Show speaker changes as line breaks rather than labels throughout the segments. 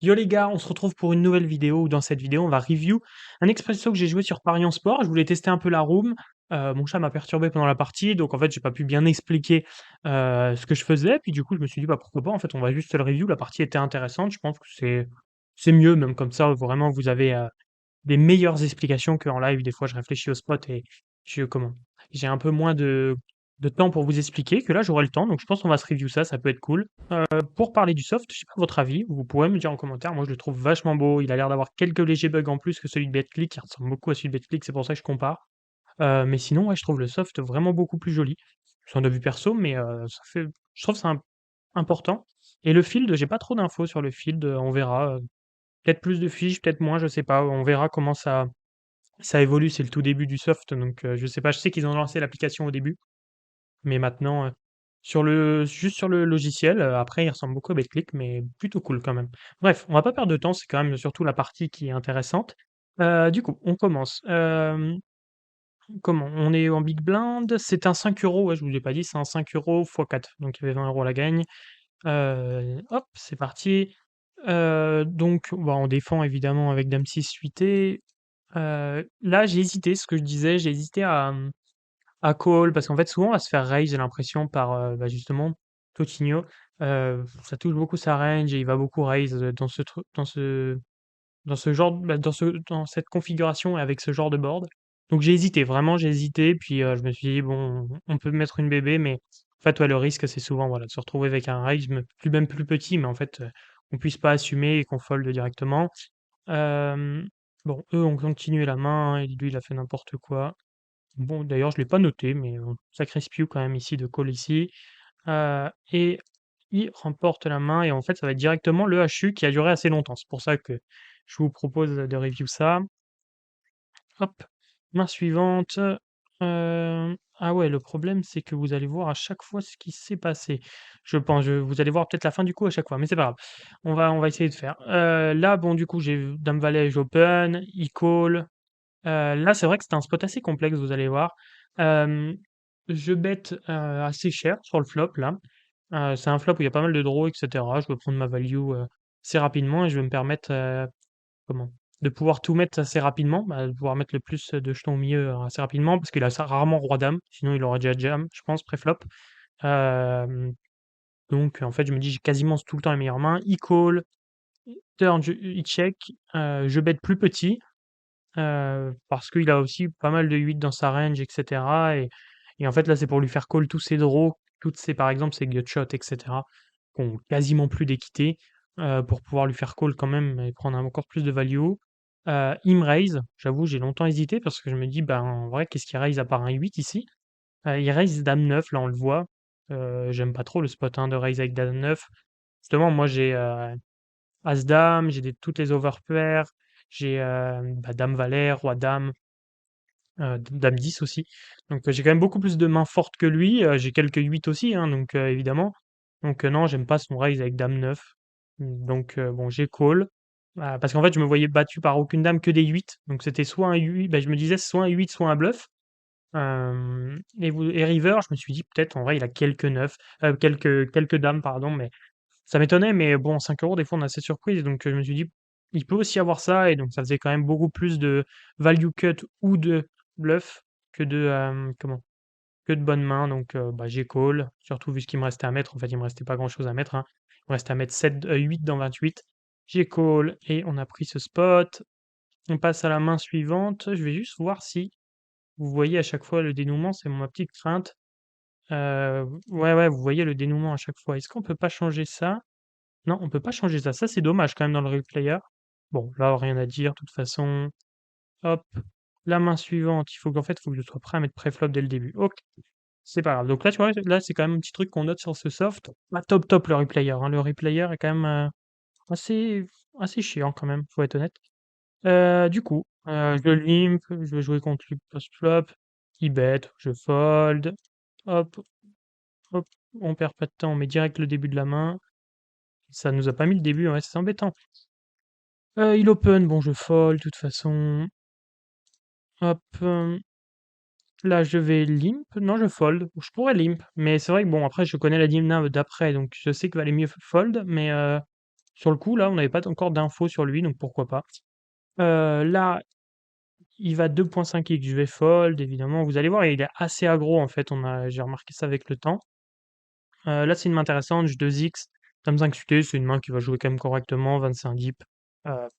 Yo les gars, on se retrouve pour une nouvelle vidéo où dans cette vidéo on va review un expresso que j'ai joué sur Parion Sport. Je voulais tester un peu la room. Mon chat m'a perturbé pendant la partie, donc en fait j'ai pas pu bien expliquer ce que je faisais. Puis du coup je me suis dit bah pourquoi pas, en fait on va juste le review. La partie était intéressante, je pense que c'est mieux même comme ça. Vraiment vous avez des meilleures explications qu'en live. Des fois je réfléchis au spot et j'ai un peu moins de temps pour vous expliquer que là j'aurai le temps. Donc je pense qu'on va se review ça, ça peut être cool. Pour parler du soft, je sais pas votre avis, vous pouvez me dire en commentaire. Moi, je le trouve vachement beau. Il a l'air d'avoir quelques légers bugs en plus que celui de BetClick. Il ressemble beaucoup à celui de BetClick, c'est pour ça que je compare. Mais sinon, ouais, je trouve le soft vraiment beaucoup plus joli. C'est un avis perso, mais je trouve ça important. Et le field, j'ai pas trop d'infos sur le field. On verra. Peut-être plus de fiches, peut-être moins, je sais pas. On verra comment ça évolue. C'est le tout début du soft, donc je sais pas. Je sais qu'ils ont lancé l'application au début. Mais maintenant, juste sur le logiciel, après il ressemble beaucoup à BetClick, mais plutôt cool quand même. Bref, on va pas perdre de temps, c'est quand même surtout la partie qui est intéressante. Du coup, on commence. Comment? On est en big blind, c'est un 5 €, ouais, je vous l'ai pas dit, c'est un 5 € fois 4, donc il y avait 20 € à la gagne. Hop, c'est parti. Donc, bah, on défend évidemment avec dame 6 suité. Là, j'ai hésité, ce que je disais, j'ai hésité à call, parce qu'en fait, souvent, on va se faire raise, j'ai l'impression, par, bah, justement, Coutinho. Ça touche beaucoup sa range et il va beaucoup raise, dans ce genre bah, dans cette configuration et avec ce genre de board. Donc j'ai hésité, vraiment j'ai hésité, puis, je me suis dit: «Bon, on peut mettre une BB», mais en fait, ouais, le risque, c'est souvent, voilà, de se retrouver avec un raise, même plus petit, mais en fait, qu'on puisse pas assumer et qu'on fold directement. Hem, bon, eux ont continué la main et lui, il a fait n'importe quoi. Bon, d'ailleurs, je l'ai pas noté, mais sacré spew quand même ici de call ici. Et il remporte la main et en fait, ça va être directement le HU qui a duré assez longtemps. C'est pour ça que je vous propose de review ça. Hop, main suivante. Ah ouais, le problème, c'est que vous allez voir à chaque fois ce qui s'est passé. Je pense, vous allez voir peut-être la fin du coup à chaque fois, mais c'est pas grave. On va essayer de faire. Là, bon, du coup, j'ai dame valet, j'open, il call. Là, c'est vrai que c'était un spot assez complexe, vous allez voir. Hem, je bet, assez cher sur le flop là. C'est un flop où il y a pas mal de draws et cetera. Je veux prendre ma value, assez rapidement et je vais me permettre, comment? De pouvoir tout mettre assez rapidement, bah, de pouvoir mettre le plus de jetons au milieu, assez rapidement parce qu'il a ça rarement roi dame, sinon il aurait déjà jam, je pense, pré-flop. Hem, donc en fait, je me dis: «J'ai quasiment tout le temps les meilleures mains». Il call, turn, il check, je bet plus petit. Parce qu'il a aussi pas mal de 8 dans sa range et cetera et en fait, là, c'est pour lui faire call tous ses draws, toutes ses par exemple, ses gutshot et cetera, qui ont quasiment plus d'équité, pour pouvoir lui faire call quand même et prendre encore plus de value. Il me raise, j'avoue, j'ai longtemps hésité parce que je me dis: «Ben, en vrai, qu'est-ce qu'il raise à part un 8 ici?» Il raise dame 9, là, on le voit. J'aime pas trop le spot, hein, de raise avec dame 9. Justement, moi, j'ai, as dame, j'ai toutes les overpairs, j'ai, bah, dame valet, roi dame, dame 10 aussi. Donc, j'ai quand même beaucoup plus de mains fortes que lui, j'ai quelques 8 aussi, hein, donc, évidemment. Donc, non, j'aime pas son raise avec dame 9. Donc, bon, j'ai call, parce qu'en fait, je me voyais battu par aucune dame, que des 8. Donc c'était soit un 8, bah, je me disais: «Soit un 8, soit un bluff». Et river, je me suis dit: «Peut-être, en vrai, il a quelques 9, quelques dames, pardon», mais ça m'étonnait, mais bon, 5 € des fois, on a cette surprise, donc je me suis dit: «Il peut aussi avoir ça» et donc ça faisait quand même beaucoup plus de value cut ou de bluff que de, que de bonnes mains, donc bah, j'ai call, surtout vu ce qu'il me restait à mettre. En fait, il me restait pas grand-chose à mettre, hein. Il me restait à mettre 8 dans 28. J'ai call et on a pris ce spot. On passe à la main suivante. Je vais juste voir si vous voyez à chaque fois le dénouement, c'est ma petite crainte. Ouais, ouais, vous voyez le dénouement à chaque fois. Est-ce qu'on peut pas changer ça? Non, on peut pas changer ça. Ça, c'est dommage quand même dans le replayer. Bon, là, rien à dire, de toute façon. Hop, la main suivante, il faut qu'en fait, il faut que je sois prêt à mettre préflop dès le début. OK, c'est pas grave. Donc là, tu vois, là, c'est quand même un petit truc qu'on note sur ce soft. Pas top top le replayer, hein. Le replayer est quand même, assez assez chiant quand même, faut être honnête. Du coup, je limp, je vais jouer contre lui post-flop. Il bet, je fold. Hop, hop, on perd pas de temps, on met direct le début de la main. Ça nous a pas mis le début, ouais, c'est embêtant. Il open, bon je fold de toute façon. Hop, là je vais limp. Non, je fold. Je pourrais limp, mais c'est vrai que bon après je connais la limp d'après, donc je sais qu'il valait mieux fold, mais sur le coup, là, on n'avait pas encore d'infos sur lui, donc pourquoi pas. Là, il va 2.5x, je vais fold évidemment. Vous allez voir, il est assez aggro en fait, j'ai remarqué ça avec le temps. Là, c'est une main intéressante, j 2x, dame 5 suité, c'est une main qui va jouer quand même correctement, 25 dips.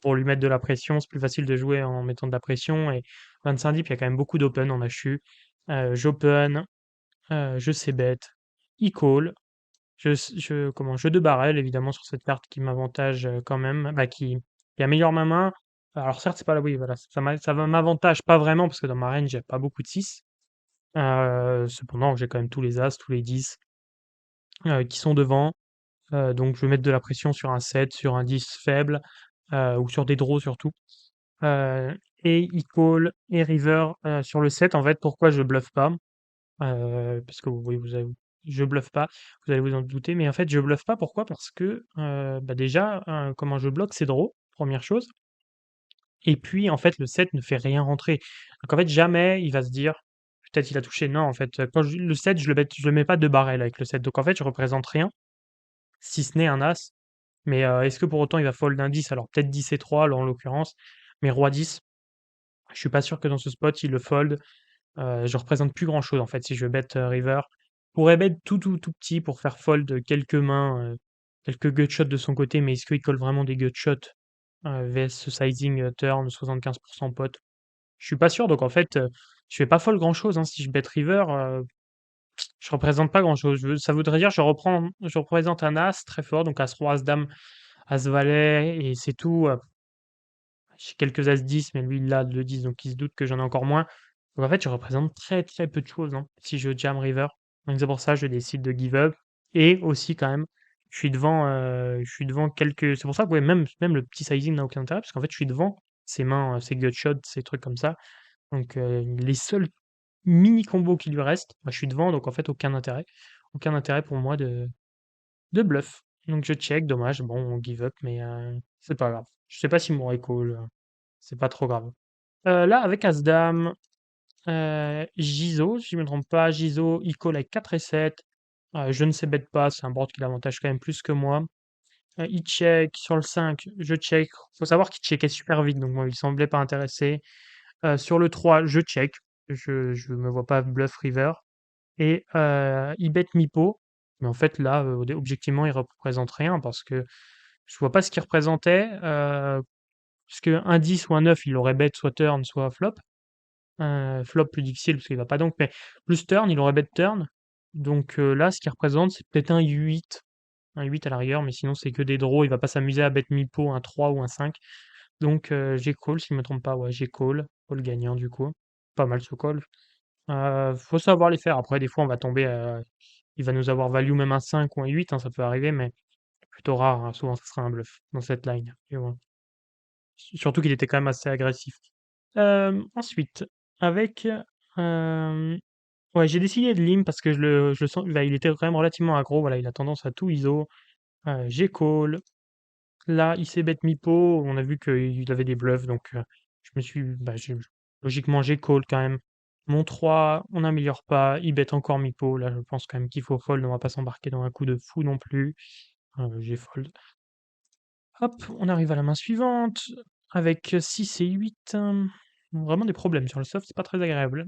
Pour lui mettre de la pression, c'est plus facile de jouer en mettant de la pression et 25 dips, il y a quand même beaucoup d'open en HU. J'open, je c-bet, il call, je 2 barrel évidemment sur cette carte qui m'avantage, quand même, bah, qui améliore ma main. Alors certes, c'est pas la oui, voilà, ça va m'avantage pas vraiment parce que dans ma range, il y a pas beaucoup de 6. Cependant, j'ai quand même tous les as, tous les 10, qui sont devant. Donc je vais mettre de la pression sur un 7, sur un 10 faible, ou sur des draws surtout. Et il call et river, sur le 7 en fait, pourquoi je bluffe pas? Parce que oui, je bluffe pas, vous allez vous en douter, mais en fait, je bluffe pas, pourquoi? Parce que, bah, déjà, comment je bloque ses draws, première chose, et puis, en fait, le 7 ne fait rien rentrer. Donc en fait, jamais il va se dire: «Peut-être il a touché». Non, en fait, quand le 7, je le mets pas de barrel avec le 7. Donc en fait, je représente rien, si ce n'est un as, mais est-ce que pour autant il va fold un 10? Alors peut-être 10 et 3 là, en l'occurrence, mais roi 10, je suis pas sûr que dans ce spot, il le fold. Je représente plus grand-chose, en fait, si je bet, river. Je pourrais bet tout, tout, tout petit pour faire fold quelques mains, quelques gut shots de son côté, mais est-ce qu'il colle vraiment des gut shots, vs ce sizing, turn 75 pot? Je suis pas sûr, donc en fait, je fais pas fold grand-chose, hein. Si je bet river, je représente pas grand-chose. Ça voudrait dire je représente un as très fort, donc as roi, as dame, as valet et c'est tout. J'ai quelques as 10, mais lui, il a le 10, donc il se doute que j'en ai encore moins. Donc en fait, je représente très, très peu de choses, hein, si je jam river. Donc c'est pour ça, je décide de give up. Et aussi, quand même, je suis devant quelques. C'est pour ça que ouais, même le petit sizing n'a aucun intérêt, parce qu'en fait, je suis devant ses mains, ses gut shots, ces trucs comme ça. Donc les seuls mini combos qui lui restent, bah, je suis devant, donc en fait, aucun intérêt. Aucun intérêt pour moi de bluff. Donc je check, dommage, bon, on give up, mais c'est pas grave. Je sais pas si mon call, c'est pas trop grave. Là, avec As-Dame, Giso, si je me trompe pas, Giso, il call avec 4 et 7. Je ne sais bet pas, c'est un board qui l'avantage quand même plus que moi. Il check sur le 5, je check. Faut savoir qu'il checkait super vite, donc moi, il semblait pas intéressé. Sur le 3, je check. Je me vois pas bluff river. Et il bet mi-pot. Mais en fait, là, objectivement, il représente rien parce que je vois pas ce qu'il représentait. Parce qu'un 10 ou un 9, il aurait bet soit turn, soit flop. Flop plus difficile parce qu'il va pas donc, mais plus turn, il aurait bet turn. Donc là, ce qu'il représente, c'est peut-être un 8. Un 8 à la rigueur, mais sinon c'est que des draws, il va pas s'amuser à bet mi-pot un 3 ou un 5. Donc j'ai call, si je me trompe pas, ouais, j'ai call. Call gagnant du coup. Pas mal ce call. Faut savoir les faire. Après, des fois, on va tomber, il va nous avoir value même un 5 ou un 8, hein, ça peut arriver, mais plutôt rare, hein. Souvent, ça sera un bluff dans cette line. Et voilà. Surtout qu'il était quand même assez agressif. Ensuite, avec, hem, ouais, j'ai décidé de limp parce que je le sens, bah, il était quand même relativement aggro, voilà, il a tendance à tout ISO. J'ai call. Là, il s'est bet mi-pot, on a vu qu'il avait des bluffs, donc je me suis bah, logiquement, j'ai call quand même. Mon 3, on n'améliore pas, il bet encore mi-pot. Là, je pense quand même qu'il faut fold, on va pas s'embarquer dans un coup de fou non plus. J'ai fold. Hop, on arrive à la main suivante avec 6 et 8. Vraiment des problèmes sur le soft, c'est pas très agréable.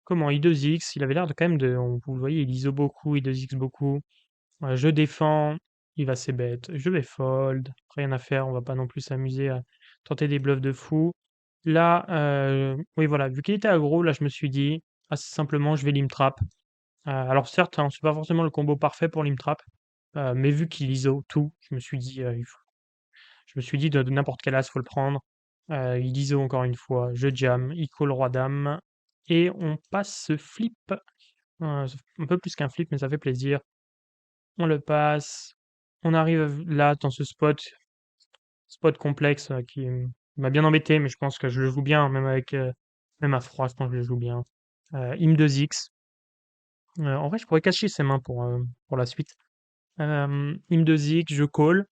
Comment? I2X, il avait l'air de quand même vous le voyez, il ISO beaucoup, I2X beaucoup. Je défends, il va c-bet, je vais fold, rien à faire, on va pas non plus s'amuser à tenter des bluffs de fou. Là, oui voilà, vu qu'il était aggro, là je me suis dit, assez simplement, je vais limp trap. Alors certes, hein, c'est pas forcément le combo parfait pour limp trap, mais vu qu'il ISO tout, je me suis dit de n'importe quel as, faut le prendre. Il ISO encore une fois, je jam, il call roi dame et on passe ce flip, un peu plus qu'un flip, mais ça fait plaisir. On le passe, on arrive là dans ce spot complexe, qui m'a bien embêté, mais je pense que je le joue bien, même avec, même à froid, je pense que je le joue bien. Im 2X. En vrai, je pourrais cacher ses mains pour la suite. Im 2X, je call.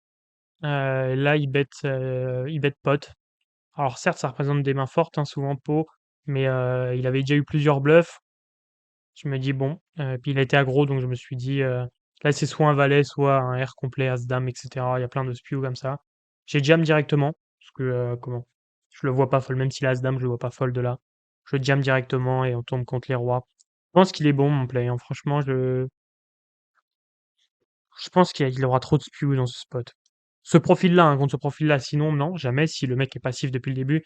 Là, il bet pot. Alors certes, ça représente des mains fortes, hein, souvent pot, mais il avait déjà eu plusieurs bluffs. Je me dis: «Bon», puis il a été aggro, donc je me suis dit, Là, c'est soit un valet, soit un R complet, As-Dame, etc. Il y a plein de spews comme ça. J'ai jam directement, parce que, comment? Je le vois pas fold, même s'il a As-Dame, je le vois pas fold de là. Je jam directement et on tombe contre les rois. Je pense qu'il est bon, mon play, hein. Franchement, je pense qu'il aura trop de spews dans ce spot. Ce profil-là, hein, contre ce profil-là, sinon, non, jamais, si le mec est passif depuis le début.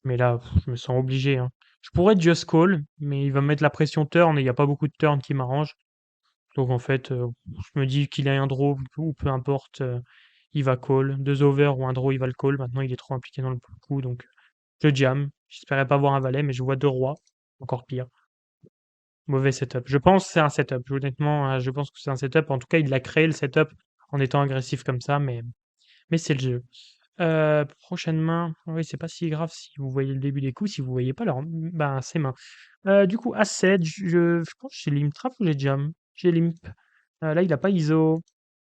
Mais là, je me sens obligé, hein. Je pourrais just call, mais il va me mettre la pression turn et il n'y a pas beaucoup de turn qui m'arrange. Donc en fait, je me dis qu'il a un draw ou peu importe, il va call. 2 over ou un draw, il va le call. Maintenant, il est trop impliqué dans le coup, donc je jam. J'espérais pas voir un valet, mais je vois 2 rois, encore pire. Mauvais setup. Je pense que c'est un setup. Honnêtement, je pense que c'est un setup. En tout cas, il a créé le setup en étant agressif comme ça, mais c'est le jeu. Prochaine main, oui, c'est pas si grave si vous voyez le début des coups. Si vous voyez pas, alors, ben, c'est main. Du coup, A7, je pense que j'ai limp trap ou j'ai jam? J'ai limp. Là, il a pas ISO.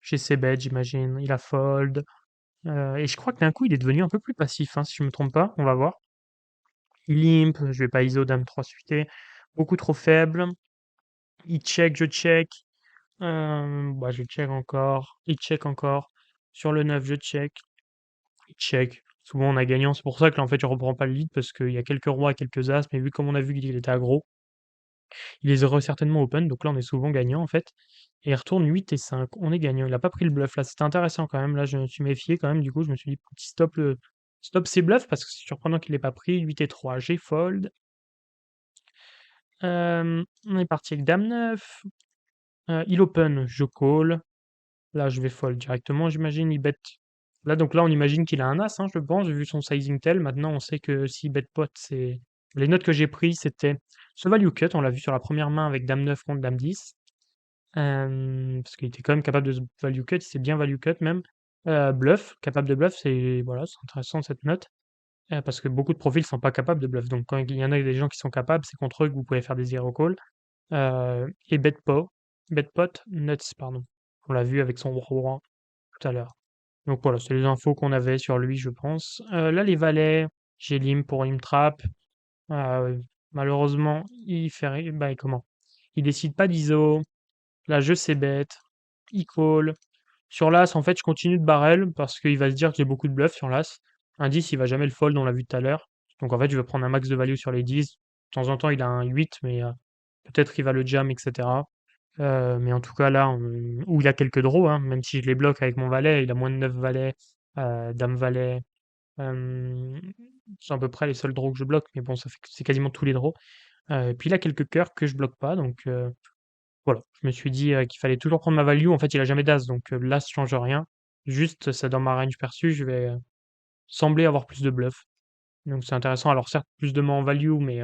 J'ai c-bet, j'imagine. Il a fold. Et je crois que d'un coup, il est devenu un peu plus passif, hein, si je me trompe pas. On va voir. Il limp. Je vais pas ISO, dame 3 suité. Beaucoup trop faible. Il check, je check. Bah, je check encore. Il check encore. Sur le 9, je check. Il check. Souvent, on a gagnant. C'est pour ça que là, en fait, je reprends pas le lead parce qu'il y a quelques rois, quelques as. Mais vu comme on a vu qu'il était aggro, il les aurait certainement open. Donc là, on est souvent gagnant, en fait. Et il retourne 8 et 5. On est gagnant. Il a pas pris le bluff là. C'était intéressant quand même. Là, je me suis méfié quand même. Du coup, je me suis dit, petit stop ses bluffs parce que c'est surprenant qu'il ait pas pris. 8 et 3. J'ai fold. On est parti avec dame 9. Il open. Je call. Là, je vais fold directement, j'imagine. Il bet. Là, donc là, on imagine qu'il a un as, hein, je pense, vu son sizing tel. Maintenant, on sait que s'il bet pot, c'est. Les notes que j'ai prises, c'était ce value cut. On l'a vu sur la première main avec dame 9 contre dame 10. Parce qu'il était quand même capable de se value cut, il s'est bien value cut même. Bluff, capable de bluff, c'est voilà, c'est intéressant cette note. Parce que beaucoup de profils sont pas capables de bluff. Donc quand il y en a des gens qui sont capables, c'est contre eux que vous pouvez faire des zero call. Et bet pot, nuts, pardon. On l'a vu avec son roi tout à l'heure. Donc voilà, c'est les infos qu'on avait sur lui, je pense. Là, les valets, j'ai lim pour trap. Malheureusement, il fait bah, comment? Il décide pas d'ISO. Là, je sais bête. Il call. Sur l'As, en fait, je continue de barrel parce qu'il va se dire que j'ai beaucoup de bluff sur l'As. Un 10, il va jamais le fold, on l'a vu tout à l'heure. Donc en fait, je vais prendre un max de value sur les 10. De temps en temps, il a un 8, mais peut-être qu'il va le jam, etc. Mais en tout cas, là, où il a quelques draws, hein, même si je les bloque avec mon valet, il a moins de 9 valets, dame valet. euh, c'est à peu près les seuls draws que je bloque, mais bon, c'est quasiment tous les draws. Et puis il a quelques cœurs que je bloque pas, donc voilà. Je me suis dit qu'il fallait toujours prendre ma value. En fait, il a jamais d'as, donc l'as change rien. Juste, ça dans ma range perçue, je vais sembler avoir plus de bluff. Donc c'est intéressant. Alors certes, plus de mains en value, mais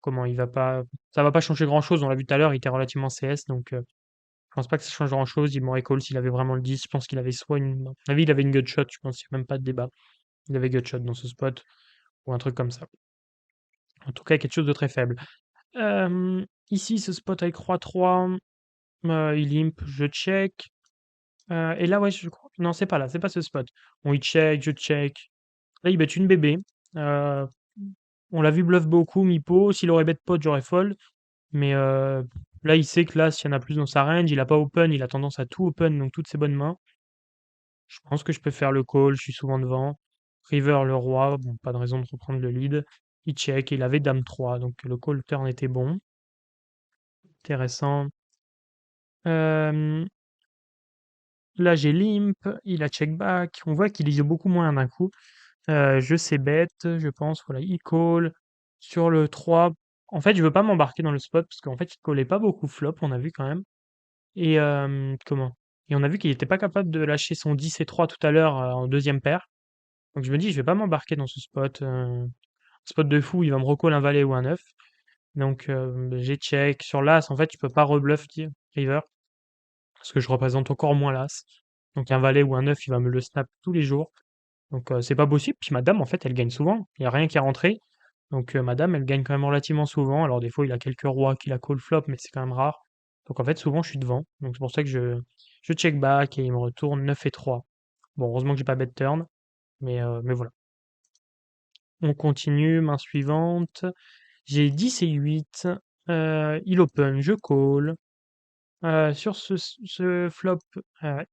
comment il va pas, ça va pas changer grand-chose. On l'a vu tout à l'heure, il était relativement CS, donc je pense pas que ça change grand-chose. Il m'aurait call s'il avait vraiment le 10. Je pense qu'il avait soit une, à mon avis, il avait une gutshot. Je pense qu'il n'y a même pas de débat. Il avait gutshot dans ce spot ou un truc comme ça. En tout cas, quelque chose de très faible. Ici, ce spot avec roi 3, il imp, je check. Et là, ouais, je crois. Non, c'est pas là, c'est pas ce spot. Bon, il check, je check. Là, il bet une bébé. Euh, on l'a vu bluff beaucoup, mi-pot. S'il aurait bet pot, j'aurais fold. Mais là, il sait que là, s'il y en a plus dans sa range, il a pas open, il a tendance à tout open, donc toutes ses bonnes mains. Je pense que je peux faire le call, je suis souvent devant. River, le roi, bon, pas de raison de reprendre le lead. Il check, il avait dame 3, donc le call turn était bon. Intéressant. Euh, Là, j'ai limp, il a check back. On voit qu'il lise beaucoup moins d'un coup. Je sais bête, je pense. Voilà, il call. Sur le 3, en fait, je veux pas m'embarquer dans le spot parce qu'en fait, il collait pas beaucoup flop, on a vu quand même. Et comment? Et on a vu qu'il était pas capable de lâcher son 10 et 3 tout à l'heure en deuxième paire. Donc je me dis, je vais pas m'embarquer dans ce spot. Spot de fou, il va me recall un valet ou un 9. Donc j'ai check. Sur l'as, en fait, je peux pas rebluff river parce que je représente encore moins l'as. Donc un valet ou un 9, il va me le snap tous les jours. Donc c'est pas possible. Puis madame, en fait, elle gagne souvent. Il y a rien qui est rentré. Donc madame, elle gagne quand même relativement souvent. Alors des fois, il a quelques rois qui la call flop, mais c'est quand même rare. Donc en fait, souvent, je suis devant. Donc c'est pour ça que je check back et il me retourne 9 et 3. Bon, heureusement que j'ai pas bet turn. Mais voilà. On continue, main suivante. J'ai 10 et 8. Il open, je call. Sur ce flop,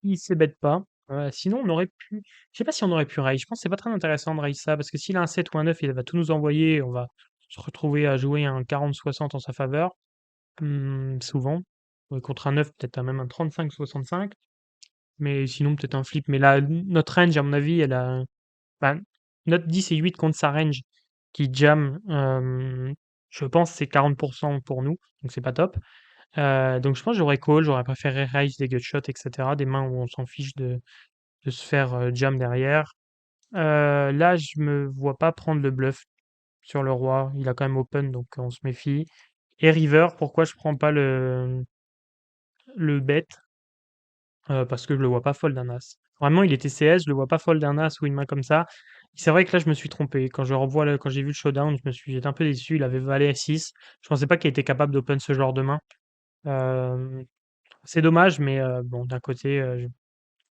il c bet pas. Sinon on aurait pu je sais pas si on aurait pu raise. Je pense que c'est pas très intéressant de raise ça parce que s'il a un 7 ou un 9, il va tout nous envoyer et on va se retrouver à jouer un 40-60 en sa faveur, souvent. Contre un 9, peut-être même un 35-65, mais sinon peut-être un flip. Mais là, notre range, à mon avis, elle a bah, notre 10 et 8 contre sa range qui jam, je pense c'est 40 pour nous, donc c'est pas top. Donc je pense que j'aurais call, j'aurais préféré raise des gutshots et cetera, des mains où on s'en fiche de se faire, jam derrière. Là, je me vois pas prendre le bluff sur le roi, il a quand même open donc on se méfie et river, pourquoi je prends pas le bet? Parce que je le vois pas fold un as. Vraiment, il était CS, je le vois pas fold un as ou une main comme ça. C'est vrai que là, je me suis trompé. Quand j'ai vu le showdown, j'étais un peu déçu. Il avait valet 6. Je pensais pas qu'il était capable d'open ce genre de main. Hem, c'est dommage, mais bon, d'un côté,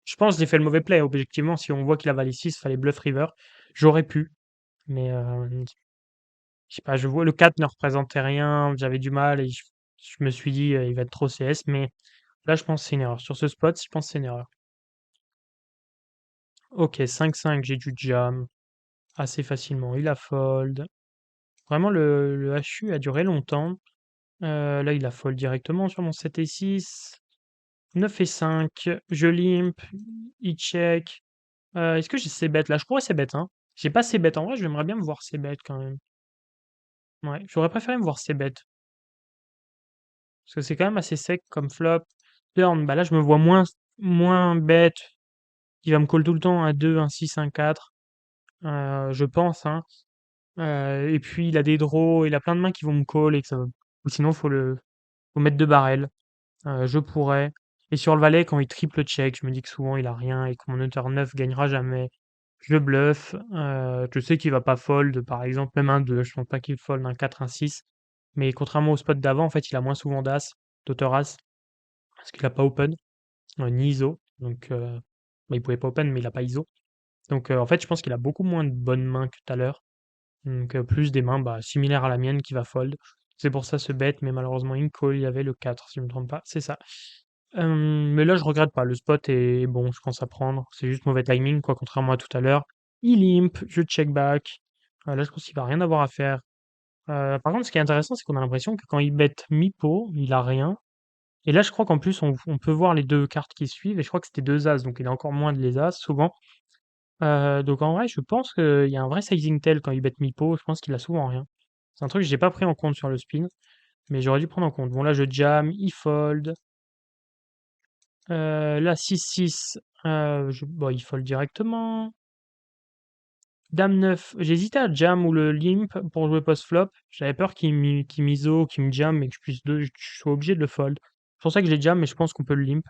je pense que j'ai fait le mauvais play. Objectivement, si on voit qu'il a valet 6, fallait bluff river. J'aurais pu, mais je sais pas, je vois le 4 ne représentait rien, j'avais du mal et je me suis dit: «Il va être trop CS», mais là, je pense que c'est une erreur. Sur ce spot, je pense que c'est une erreur. OK, 5-5, j'ai du jam assez facilement. Il a fold. Vraiment, le HU a duré longtemps. Là, il a fold directement sur mon 7 et 6. 9 et 5, je limp, il check. Est-ce que j'ai ces bêtes là? Je pourrais ces bêtes, hein. J'ai pas ces bêtes. En vrai, j'aimerais bien me voir ces bêtes quand même. Ouais, j'aurais préféré me voir ces bêtes. Parce que c'est quand même assez sec comme flop. Turn, bah là, je me vois moins bête. Il va me call tout le temps un 2, un 6, un 4. Je pense, hein. Et puis il a des draws, il a plein de mains qui vont me call et que ça va ou sinon faut mettre 2 barrels. Je pourrais et sur le valet quand il triple check, je me dis que souvent il a rien et que mon hunter 9 gagnera jamais. Je bluffe, je sais qu'il va pas fold, par exemple, même un 2, je pense pas qu'il fold un 4, un 6. Mais contrairement au spot d'avant, en fait, il a moins souvent d'as, d'auteur as, parce qu'il a pas open, ni ISO. Donc, bah, il pouvait pas open, mais il a pas ISO. Donc, en fait, je pense qu'il a beaucoup moins de bonnes mains que tout à l'heure. Donc, plus des mains, bah, similaires à la mienne qui va fold. C'est pour ça ce bet, mais malheureusement in call, il y avait le 4 si je me trompe pas, c'est ça. Mais là je regrette pas, le spot est bon, je pense à prendre. C'est juste mauvais timing quoi, contrairement à tout à l'heure. Il limp, je check back. Là je pense qu'il va rien avoir à faire. Par contre ce qui est intéressant, c'est qu'on a l'impression que quand il bet mi-pot, il a rien et là je crois qu'en plus on peut voir les 2 cartes qui suivent et je crois que c'était 2 as, donc il a encore moins de les as souvent. Donc en vrai, je pense qu'il y a un vrai sizing tell quand il bet mi-pot, je pense qu'il a souvent rien. C'est un truc que j'ai pas pris en compte sur le spin, mais j'aurais dû prendre en compte. Bon là je jam, il fold. Là 6-6, bon il fold directement. Dame 9, j'hésitais à jam ou le limp pour jouer post-flop. J'avais peur qu'il m'ISO, qu'il me jam et que je sois obligé de le fold. C'est pour ça que j'ai jam, mais je pense qu'on peut le limp.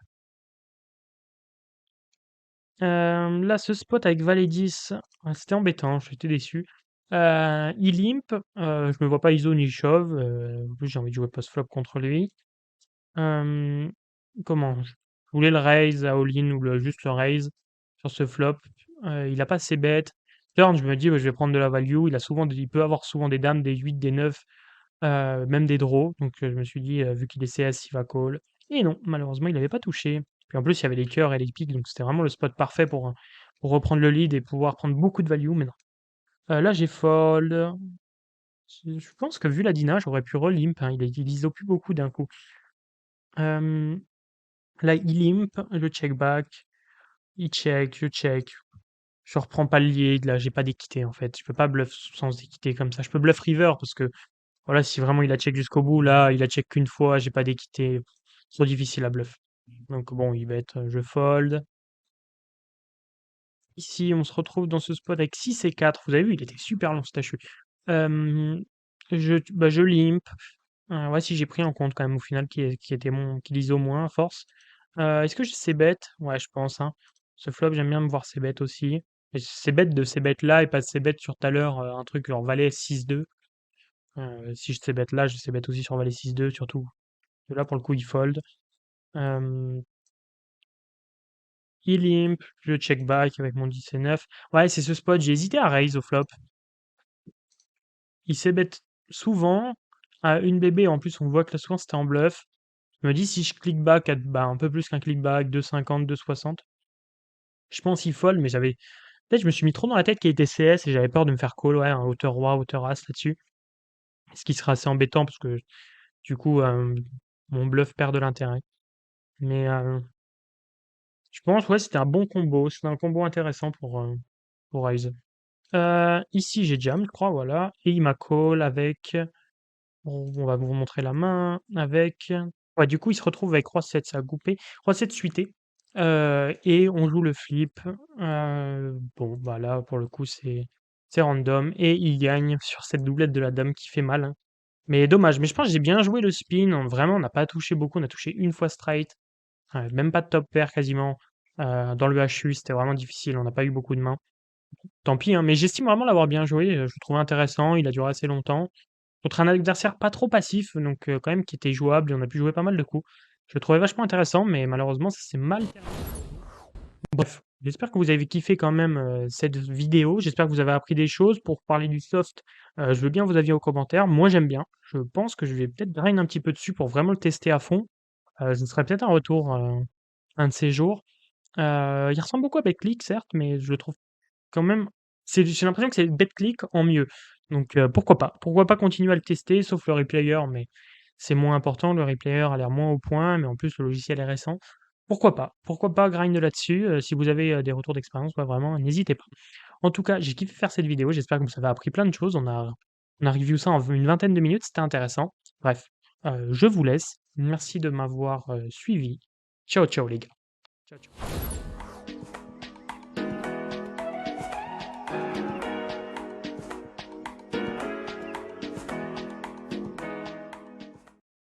Là, ce spot avec valet 10, c'était embêtant, j'étais déçu. Il limp, je me vois pas ISO ni shove, en plus j'ai envie de jouer post-flop contre lui. Hem, comment? Je voulais le raise à all-in ou juste le raise sur ce flop. Il a pas assez bet. Turn, je me dis: «Bah, je vais prendre de la value». Il peut avoir souvent des dames, des 8, des 9, même des draws. Donc, je me suis dit: «Vu qu'il est CS, il va call» et non, malheureusement, il avait pas touché. Puis en plus, il y avait les cœurs et les piques, donc c'était vraiment le spot parfait pour reprendre le lead et pouvoir prendre beaucoup de value, mais non. Là, j'ai fold. Je pense que vu la dina, j'aurais pu relimp, hein. Il ISO plus beaucoup d'un coup. Hem Là, il limp, je check back, il check, je check. Je reprends pas le lead, là, j'ai pas d'équité en fait. Je peux pas bluff sans équité comme ça. Je peux bluff river parce que voilà, si vraiment il a check jusqu'au bout, là, il a check qu'une fois, j'ai pas d'équité. Trop difficile à bluff. Donc bon, il bet, je fold. Ici, on se retrouve dans ce spot avec 6 et 4. Vous avez vu, il était super long cet HU. Je limp. Ouais, si j'ai pris en compte quand même au final qui était qui lisait au moins à force. Est-ce que j'ai ces bêtes? Ouais, je pense, hein. Ce flop, j'aime bien me voir ces bêtes aussi. Et ces bêtes de ces bêtes-là et pas ces bêtes sur tout à l'heure, un truc genre valet 6-2. Si j'ai ces bêtes-là, j'ai ces bêtes aussi sur valet 6-2 surtout. Que là, pour le coup, il fold. Hem, il limp, je check back avec mon 10 et 9. Ouais, c'est ce spot, j'ai hésité à raise au flop. Il s'est bet souvent à une BB, en plus on voit que là souvent c'était en bluff. Je me dis si je clique back à un peu plus qu'un click back, 2,50, 2,60, je pense il fold, mais peut-être je me suis mis trop dans la tête qu'il était CS et j'avais peur de me faire call, ouais, un hauteur roi, hauteur as là-dessus. Ce qui serait assez embêtant parce que du coup, mon bluff perd de l'intérêt. Mais je pense, ouais, c'était un bon combo. C'était un combo intéressant pour raise. Ici, j'ai jam, je crois, voilà. Et il m'a call avec. On va vous montrer la main. Avec. Ouais, du coup, il se retrouve avec Roi 7, ça a coupé. Roi 7 suité. Et on joue le flip. Bon, bah là, pour le coup, c'est random. Et il gagne sur cette doublette de la dame qui fait mal, hein. Mais dommage. Mais je pense que j'ai bien joué le spin. Vraiment, on n'a pas touché beaucoup. On a touché une fois straight. Même pas de top pair quasiment. Dans le HU, c'était vraiment difficile. On n'a pas eu beaucoup de mains. Tant pis, hein, mais j'estime vraiment l'avoir bien joué. Je le trouvais intéressant. Il a duré assez longtemps. Contre un adversaire pas trop passif, donc quand même qui était jouable et on a pu jouer pas mal de coups. Je le trouvais vachement intéressant, mais malheureusement, ça s'est mal terminé. Bref, j'espère que vous avez kiffé quand même cette vidéo. J'espère que vous avez appris des choses. Pour parler du soft, je veux bien vos avis aux commentaires. Moi, j'aime bien. Je pense que je vais peut-être grind un petit peu dessus pour vraiment le tester à fond. Je vous ferai peut-être un retour un de ces jours. Il ressemble beaucoup à BetClick, certes, mais je le trouve quand même, j'ai l'impression que c'est BetClick en mieux. Donc pourquoi pas? Pourquoi pas continuer à le tester, sauf le replayer, mais c'est moins important. Le replayer a l'air moins au point, mais en plus le logiciel est récent. Pourquoi pas? Pourquoi pas grind là-dessus? Si vous avez des retours d'expérience, ouais, vraiment, n'hésitez pas. En tout cas, j'ai kiffé faire cette vidéo. J'espère que vous avez appris plein de choses. On a review ça en une vingtaine de minutes. C'était intéressant. Bref, je vous laisse. Merci de m'avoir suivi. Ciao, ciao les gars. Ciao, ciao.